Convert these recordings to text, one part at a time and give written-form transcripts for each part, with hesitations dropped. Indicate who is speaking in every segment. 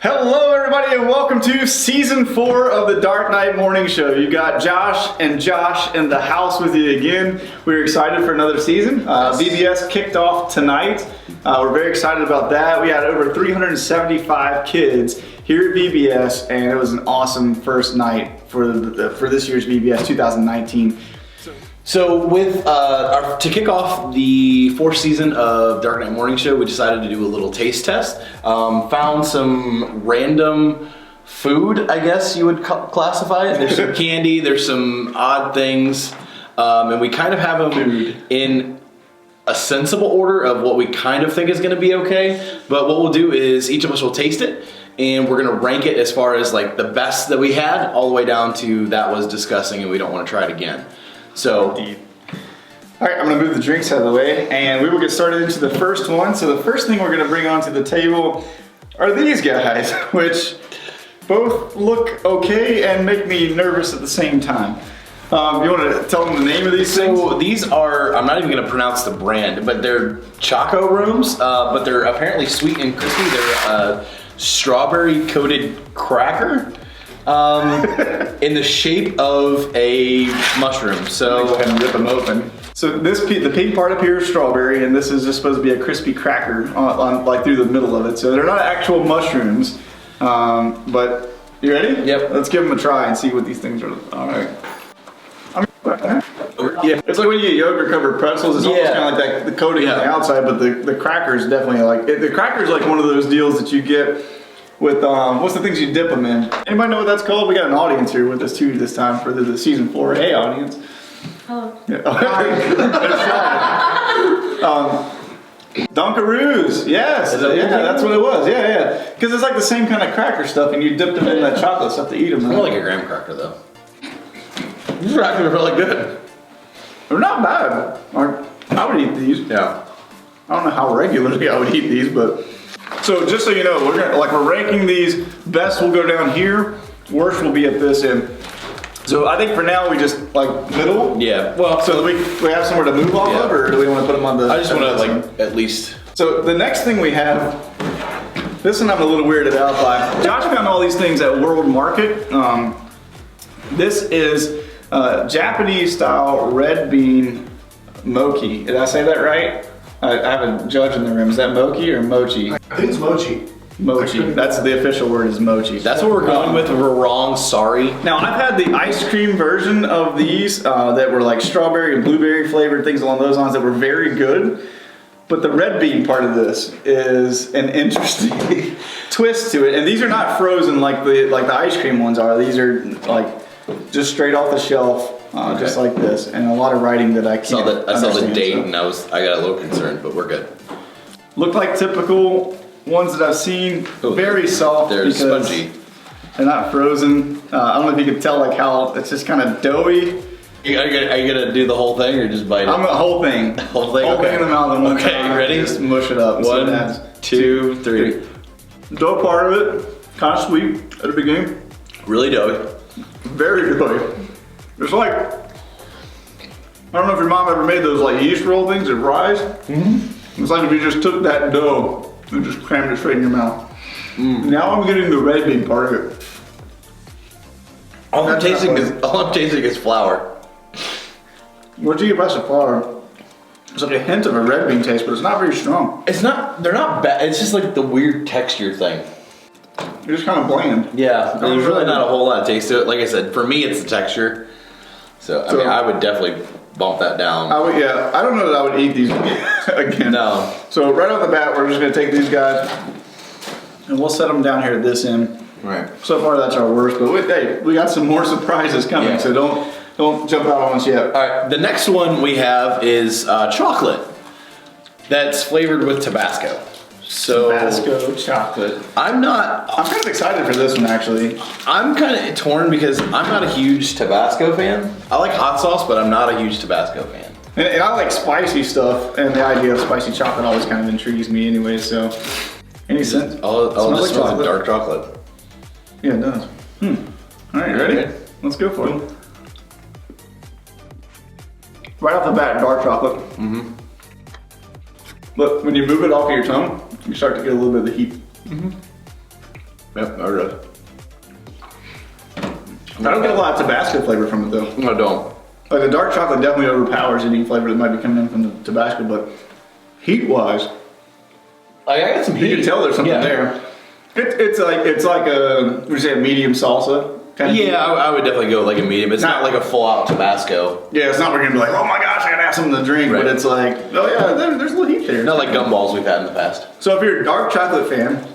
Speaker 1: Hello everybody and welcome to season 4 of the Dark Knight Morning Show. You got Josh in the house with you again. We're excited for another season. VBS kicked off tonight. We're very excited about that. We had over 375 kids here at VBS and it was an awesome first night for this year's VBS 2019.
Speaker 2: So to kick off the 4th season of Dark Knight Morning Show, we decided to do a little taste test. Found some random food, I guess you would classify it. There's some candy, there's some odd things, and we kind of have them in a sensible order of what we kind of think is going to be okay. But what we'll do is each of us will taste it, and we're going to rank it as far as like the best that we had, all the way down to that was disgusting and we don't want to try it again. So,
Speaker 1: all right, I'm gonna move the drinks out of the way and we will get started into the first one. So the first thing we're gonna bring onto the table are these guys, which both look okay and make me nervous at the same time. You wanna tell them the name of these things?
Speaker 2: So these are, I'm not even gonna pronounce the brand, but they're Choco Rooms, but they're apparently sweet and crispy. They're a strawberry coated cracker. In the shape of a mushroom. So
Speaker 1: go ahead and rip them open. So the pink part up here is strawberry, and this is just supposed to be a crispy cracker on like through the middle of it. So they're not actual mushrooms, but you ready?
Speaker 2: Yep.
Speaker 1: Let's give them a try and see what these things are. All right. Yeah, it's like when you get yogurt covered pretzels. It's almost kind of like that, the coating on the outside, but the cracker is definitely like the cracker is like one of those deals that you get with what's the things you dip them in? Anybody know what that's called? We got an audience here with us too this time for the season 4A audience.
Speaker 3: Hello.
Speaker 1: Yeah. Dunkaroos, yes, that's what it was. Yeah, because it's like the same kind of cracker stuff, and you dip them in that chocolate stuff to eat them.
Speaker 2: More like a graham cracker though. These are actually really good.
Speaker 1: They're not bad. I would eat these.
Speaker 2: Yeah.
Speaker 1: I don't know how regularly I would eat these, but. So just so you know, we're ranking these. Best will go down here. Worst will be at this end. So I think for now we just like middle.
Speaker 2: Yeah. Well,
Speaker 1: so we have somewhere to move off of, or do we want to put them on the?
Speaker 2: I just want to like at least.
Speaker 1: So the next thing we have. This one I'm a little weirded out by. Josh found all these things at World Market. This is Japanese style red bean mochi. Did I say that right? I have a judge in the room. Is that mochi or mochi?
Speaker 4: I think it's mochi.
Speaker 1: Mochi. That's the official word is mochi.
Speaker 2: That's what we're going with. If we're wrong, sorry.
Speaker 1: Now I've had the ice cream version of these that were like strawberry and blueberry flavored, things along those lines that were very good. But the red bean part of this is an interesting twist to it. And these are not frozen like the ice cream ones are. These are like just straight off the shelf. Just like this, and a lot of writing that I can't
Speaker 2: I saw the date and I got a little concerned, but we're good.
Speaker 1: Look like typical ones that I've seen.
Speaker 2: Ooh,
Speaker 1: very soft.
Speaker 2: They're spongy.
Speaker 1: They're not frozen. I don't know if you can tell like how it's just kind of doughy.
Speaker 2: Are you gonna do the whole thing or just bite it?
Speaker 1: I'm the whole thing.
Speaker 2: Whole thing.
Speaker 1: Whole thing in the mouth. And
Speaker 2: okay, you ready?
Speaker 1: Just mush it up.
Speaker 2: 1, 2, 3.
Speaker 1: The dough part of it, kind of sweet at the beginning.
Speaker 2: Really doughy.
Speaker 1: Very doughy. It's like, I don't know if your mom ever made those like yeast roll things that rise. Mm-hmm. It's like if you just took that dough and just crammed it straight in your mouth. Now I'm getting the red bean part of it.
Speaker 2: All I'm tasting is flour.
Speaker 1: What you get by the flour? It's like a hint of a red bean taste, but it's not very strong.
Speaker 2: It's not. They're not bad. It's just like the weird texture thing.
Speaker 1: They're just kind of bland.
Speaker 2: Yeah, there's really not a whole lot of taste to it. Like I said, for me, it's the texture. So I mean, I would definitely bump that down.
Speaker 1: I would, yeah. I don't know that I would eat these again.
Speaker 2: No.
Speaker 1: So right off the bat, we're just gonna take these guys and we'll set them down here at this end.
Speaker 2: Right.
Speaker 1: So far, that's our worst. But hey, we got some more surprises coming. So don't jump out on us yet.
Speaker 2: All right. The next one we have is chocolate. That's flavored with Tabasco. So
Speaker 1: Tabasco chocolate.
Speaker 2: I'm
Speaker 1: kind of excited for this one actually.
Speaker 2: I'm kind of torn because I'm not a huge Tabasco fan. I like hot sauce, but I'm not a huge Tabasco fan.
Speaker 1: And I like spicy stuff, and the idea of spicy chocolate always kind of intrigues me anyway. So, any sense?
Speaker 2: Oh, this smells like dark chocolate.
Speaker 1: Yeah, it does. All right, you ready? Let's go for it. Right off the bat, dark chocolate. Mm-hmm. But when you move it off of your tongue, you start to get a little bit of the heat. Mm-hmm.
Speaker 2: Yep, I really.
Speaker 1: I don't get a lot of Tabasco flavor from it though.
Speaker 2: No, I don't.
Speaker 1: Like the dark chocolate definitely overpowers any flavor that might be coming in from the Tabasco, but heat-wise,
Speaker 2: I got some heat.
Speaker 1: you can tell there's something there. It's like a would you say a medium salsa kind of
Speaker 2: Yeah, I would definitely go like a medium. It's not like a full-out Tabasco.
Speaker 1: Yeah, it's not we're gonna be like, oh my gosh, I gotta have something to drink,
Speaker 2: Right.
Speaker 1: but it's like, oh yeah, there's a little heat there.
Speaker 2: Not like gumballs we've had in the past.
Speaker 1: So if you're a dark chocolate fan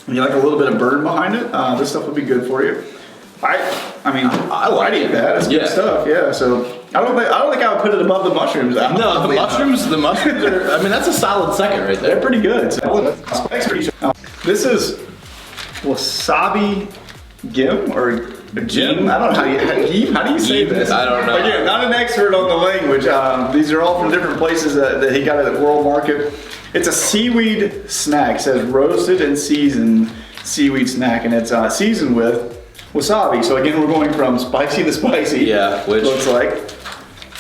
Speaker 1: and you like a little bit of burn behind it, this stuff would be good for you. I mean,
Speaker 2: I like
Speaker 1: I'd eat
Speaker 2: it.
Speaker 1: that. It's good stuff. Yeah. So I don't think I would put it above the mushrooms.
Speaker 2: No, the mushrooms are. I mean, that's a solid second right there.
Speaker 1: They're pretty good. So, this is wasabi gim or gim. I don't know how do you say this.
Speaker 2: I don't know.
Speaker 1: Again, not an expert on the language. These are all from different places that he got at the World Market. It's a seaweed snack. It says roasted and seasoned seaweed snack, and it's seasoned with wasabi. So again, we're going from spicy to spicy.
Speaker 2: Yeah, which
Speaker 1: looks like.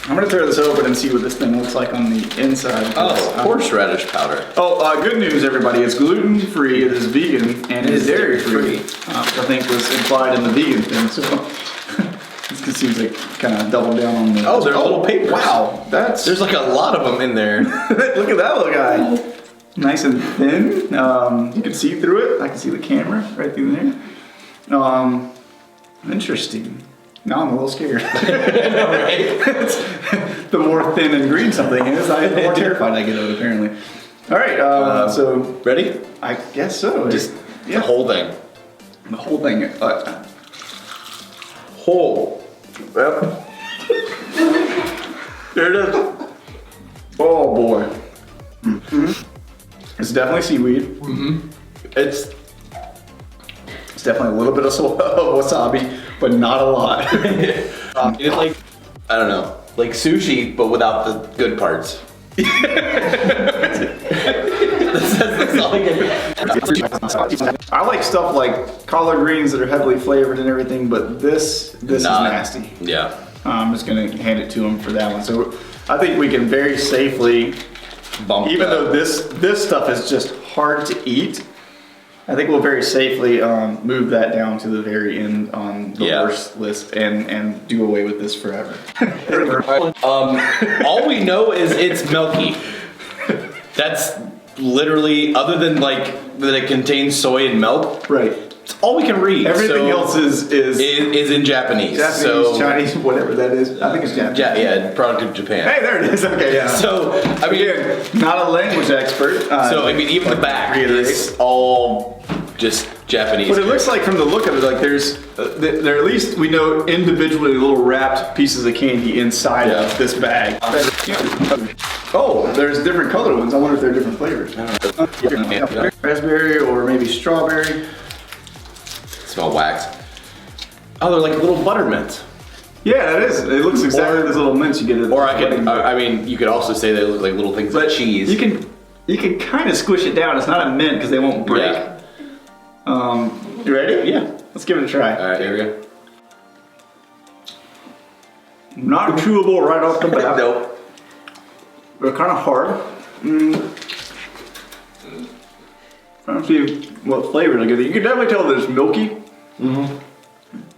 Speaker 1: I'm gonna throw this open and see what this thing looks like on the inside.
Speaker 2: Oh, horseradish powder.
Speaker 1: Oh, good news, everybody! It's gluten free. It is vegan and it is dairy free. I think was implied in the vegan thing. So this seems like kind of double down on the.
Speaker 2: Oh, they're little papers.
Speaker 1: Wow,
Speaker 2: There's like a lot of them in there.
Speaker 1: Look at that little guy. Nice and thin. You can see through it. I can see the camera right through there. Interesting. Now I'm a little scared.
Speaker 2: Right?
Speaker 1: The more thin and green something is, the more terrified I get of it, apparently. All right, so...
Speaker 2: Ready?
Speaker 1: I guess so.
Speaker 2: Just the whole thing.
Speaker 1: The whole thing.
Speaker 2: Whole.
Speaker 1: Yep. There it is. Oh, boy. Mm-hmm. It's definitely seaweed.
Speaker 2: Mm-hmm.
Speaker 1: It's definitely a little bit of wasabi, but not a lot.
Speaker 2: It's like, I don't know, like sushi, but without the good parts. That's all I get.
Speaker 1: I like stuff like collard greens that are heavily flavored and everything, but this is nasty.
Speaker 2: Yeah.
Speaker 1: I'm just gonna hand it to him for that one. So I think we can very safely, even though this stuff is just hard to eat, I think we'll very safely move that down to the very end on the worst list and do away with this forever.
Speaker 2: All we know is it's milky. That's literally, other than like that it contains soy and milk.
Speaker 1: Right.
Speaker 2: It's all we can read.
Speaker 1: Everything else is
Speaker 2: in Japanese.
Speaker 1: Japanese, Chinese, whatever that is. I think it's Japanese.
Speaker 2: Yeah, product of Japan.
Speaker 1: Hey, there it is. Okay, yeah.
Speaker 2: So, I mean,
Speaker 1: again, not a language expert.
Speaker 2: So, I mean, even the back is all just Japanese.
Speaker 1: But it looks like, from the look of it, like there at least we know individually little wrapped pieces of candy inside of this bag. Oh, there's different colored ones. I wonder if they're different flavors. Raspberry or maybe strawberry.
Speaker 2: Smell wax. Oh, they're like little butter mints.
Speaker 1: Yeah, it is. It looks exactly like this little mints you get at the
Speaker 2: Or I mean, you could also say they look like little things like cheese.
Speaker 1: You can kind of squish it down. It's not a mint because they won't break.
Speaker 2: Yeah.
Speaker 1: You ready?
Speaker 2: Yeah.
Speaker 1: Let's give it a try.
Speaker 2: All right, here we go.
Speaker 1: Not chewable right off the bat.
Speaker 2: Nope.
Speaker 1: They're kind of hard. Trying to see what flavor they get. You can definitely tell that it's milky.
Speaker 2: Mm-hmm.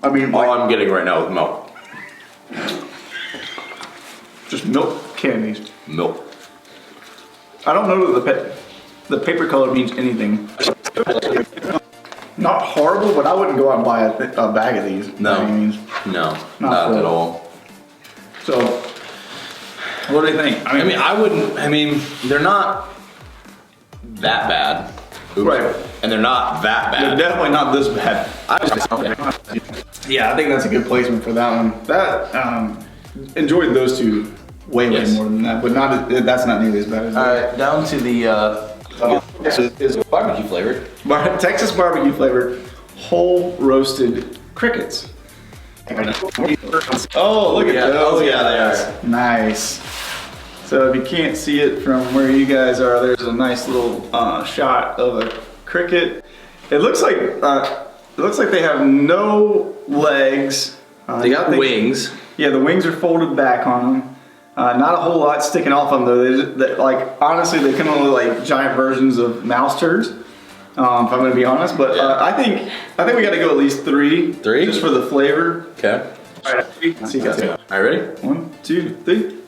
Speaker 1: I mean,
Speaker 2: all I'm getting right now is milk.
Speaker 1: Just milk candies.
Speaker 2: Milk.
Speaker 1: I don't know that the paper color means anything. Not horrible, but I wouldn't go out and buy a bag of these.
Speaker 2: No. No, not at all.
Speaker 1: So, what do you think?
Speaker 2: I mean, they're not that bad. Oops.
Speaker 1: Right.
Speaker 2: And they're not that bad.
Speaker 1: They're definitely not this bad. Yeah, I think that's a good placement for that one. That enjoyed those two way more than that, but that's not nearly as bad as
Speaker 2: that. All right, down to the is barbecue flavored.
Speaker 1: Texas barbecue flavored whole roasted crickets. Oh, look at those.
Speaker 2: Oh yeah, they are.
Speaker 1: Nice. So if you can't see it from where you guys are, there's a nice little shot of a cricket. It looks like they have no legs.
Speaker 2: They got wings.
Speaker 1: Yeah, the wings are folded back on them. Not a whole lot sticking off them though. Honestly, they kind of look like giant versions of mouse turds. if I'm going to be honest. But I think we got to go at least 3.
Speaker 2: 3?
Speaker 1: Just for the flavor.
Speaker 2: Okay.
Speaker 1: All right, let's see, guys.
Speaker 2: All right, ready?
Speaker 1: 1, 2, 3.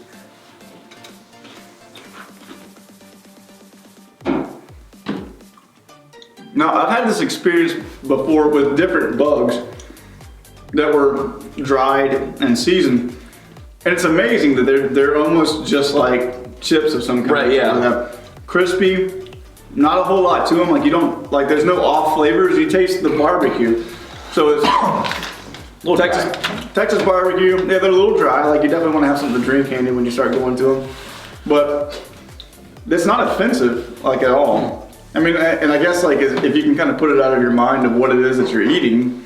Speaker 1: Now, I've had this experience before with different bugs that were dried and seasoned, and it's amazing that they're almost just like chips of some kind.
Speaker 2: Right, yeah.
Speaker 1: They have crispy, not a whole lot to them. Like you don't like. There's no off flavors. You taste the barbecue, so it's Texas barbecue. Yeah, they're a little dry. Like you definitely want to have something to drink handy when you start going to them, but it's not offensive like at all. I mean, and I guess like if you can kind of put it out of your mind of what it is that you're eating,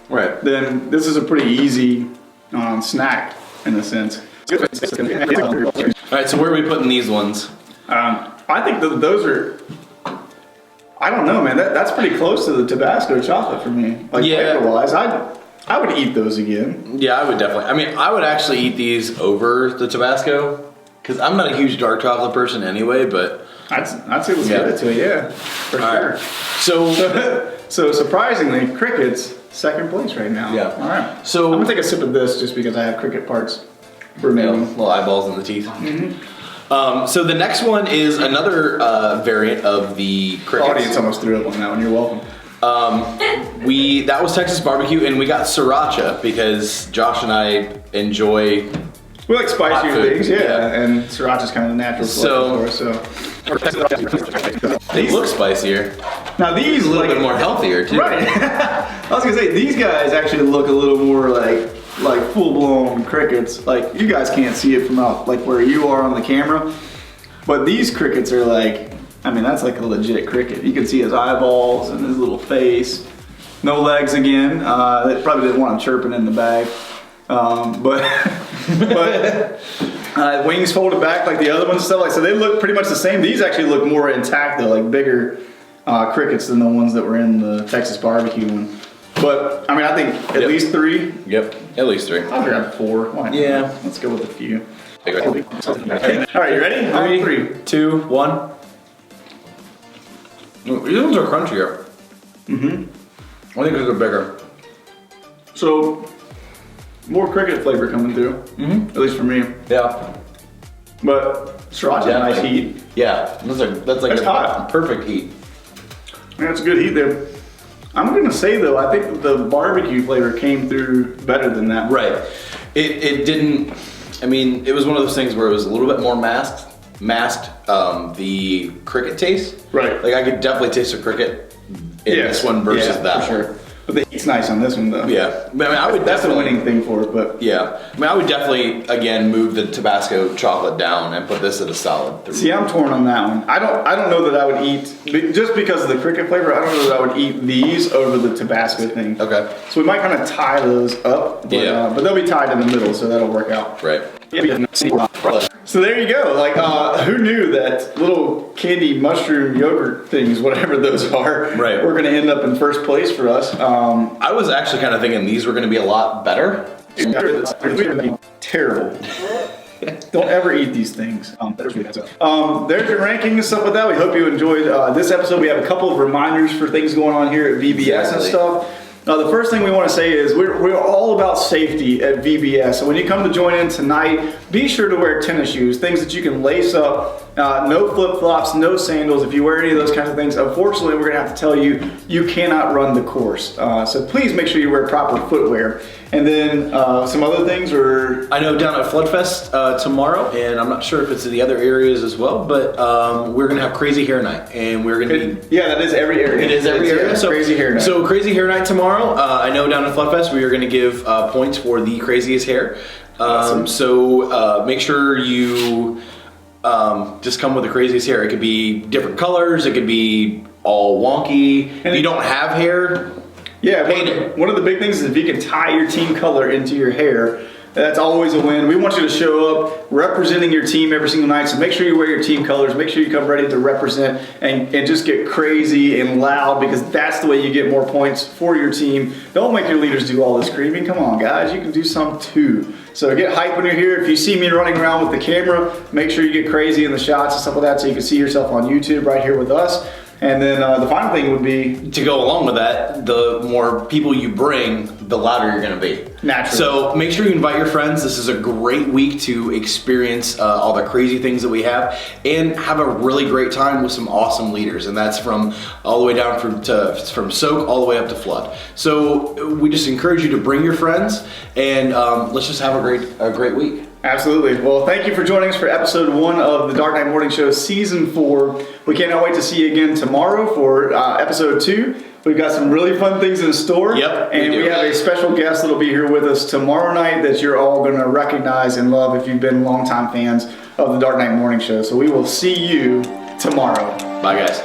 Speaker 2: right?
Speaker 1: Then this is a pretty easy snack in a sense.
Speaker 2: All right, so where are we putting these ones?
Speaker 1: I think those are. I don't know, man. That's pretty close to the Tabasco chocolate for me. Like flavor-wise, I would eat those again.
Speaker 2: Yeah, I would definitely. I mean, I would actually eat these over the Tabasco because I'm not a huge dark chocolate person anyway, but.
Speaker 1: I'd say let's give it to it, yeah, for sure.
Speaker 2: Right. So
Speaker 1: surprisingly, crickets second place right now.
Speaker 2: Yeah.
Speaker 1: All right.
Speaker 2: So
Speaker 1: I'm gonna take a sip of this just because I have cricket parts remaining.
Speaker 2: Little eyeballs in the teeth. Mm-hmm. So the next one is another variant of the crickets.
Speaker 1: The audience almost threw up on that one. You're welcome.
Speaker 2: That was Texas barbecue, and we got sriracha because Josh and I enjoy.
Speaker 1: We like spicier things, yeah, and sriracha's kind of the natural flavor for us, so.
Speaker 2: They look spicier.
Speaker 1: Now these
Speaker 2: a little bit more healthier too.
Speaker 1: Right. I was gonna say these guys actually look a little more like full blown crickets. Like you guys can't see it from out like where you are on the camera, but these crickets are like, I mean that's like a legit cricket. You can see his eyeballs and his little face. No legs again. They probably didn't want him chirping in the bag, but. Wings folded back like the other ones and stuff like so they look pretty much the same. These actually look more intact though, like bigger crickets than the ones that were in the Texas barbecue one. But I mean, I think at least 3.
Speaker 2: Yep, at least 3.
Speaker 1: I'll grab 4. Why not?
Speaker 2: Yeah,
Speaker 1: let's go with a few. All right, you ready?
Speaker 2: 3, 2, 1. These ones are crunchier. Mm-hmm. I think these are bigger.
Speaker 1: So. More cricket flavor coming through, at least for me.
Speaker 2: Yeah.
Speaker 1: But sriracha, nice heat.
Speaker 2: Yeah, that's like
Speaker 1: hot.
Speaker 2: Perfect heat.
Speaker 1: Yeah, it's a good heat there. I'm gonna say though, I think the barbecue flavor came through better than that.
Speaker 2: Right. It didn't. I mean, it was one of those things where it was a little bit more masked the cricket taste.
Speaker 1: Right.
Speaker 2: Like I could definitely taste the cricket in this one versus that.
Speaker 1: For sure. But the heat's nice on this one though.
Speaker 2: Yeah, I mean, I would
Speaker 1: that's
Speaker 2: definitely,
Speaker 1: the winning thing for it, but
Speaker 2: yeah, I mean, I would definitely again move the Tabasco chocolate down and put this at a solid 3.
Speaker 1: See, I'm torn on that one. I don't know that I would eat just because of the cricket flavor. I don't know that I would eat these over the Tabasco thing.
Speaker 2: Okay.
Speaker 1: So we might kind of tie those up, but, but they'll be tied in the middle, so that'll work out.
Speaker 2: Right.
Speaker 1: So there you go. Like, who knew that little candy mushroom yogurt things, whatever those are,
Speaker 2: right,
Speaker 1: were going to end up in first place for us.
Speaker 2: I was actually kind of thinking these were going to be a lot better.
Speaker 1: Terrible. Don't ever eat these things. There's your ranking and stuff like that. We hope you enjoyed this episode. We have a couple of reminders for things going on here at VBS and stuff. The first thing we want to say is we're all about safety at VBS. So when you come to join in tonight, be sure to wear tennis shoes, things that you can lace up. No flip-flops, no sandals. If you wear any of those kinds of things, unfortunately, we're going to have to tell you, you cannot run the course. So please make sure you wear proper footwear. And then some other things are...
Speaker 2: I know down at Floodfest tomorrow, and I'm not sure if it's in the other areas as well, but we're going to have Crazy Hair Night, and we're going to be...
Speaker 1: Yeah, that is every area.
Speaker 2: It is every area.
Speaker 1: Yeah,
Speaker 2: so,
Speaker 1: Crazy Hair Night.
Speaker 2: So Crazy Hair Night tomorrow. I know down at Floodfest we are going to give points for the craziest hair.
Speaker 1: Awesome.
Speaker 2: So make sure you just come with the craziest hair. It could be different colors. It could be all wonky. And if you don't have hair...
Speaker 1: Yeah, one of the big things is if you can tie your team color into your hair, that's always a win. We want you to show up representing your team every single night, so make sure you wear your team colors, make sure you come ready to represent and just get crazy and loud, because that's the way you get more points for your team. Don't make your leaders do all this screaming. Come on, guys, you can do some too. So get hype when you're here. If you see me running around with the camera, make sure you get crazy in the shots and stuff like that so you can see yourself on YouTube right here with us. And then the final thing would be
Speaker 2: To go along with that, the more people you bring, the louder you're going to be.
Speaker 1: Naturally.
Speaker 2: So make sure you invite your friends. This is a great week to experience all the crazy things that we have and have a really great time with some awesome leaders. And that's from all the way down from soak all the way up to flood. So we just encourage you to bring your friends and let's just have a great week.
Speaker 1: Absolutely. Well, thank you for joining us for episode 1 of the Dark Knight Morning Show season 4. We cannot wait to see you again tomorrow for episode 2. We've got some really fun things in store.
Speaker 2: Yep,
Speaker 1: and we have a special guest that'll be here with us tomorrow night that you're all going to recognize and love if you've been longtime fans of the Dark Knight Morning Show. So we will see you tomorrow.
Speaker 2: Bye, guys.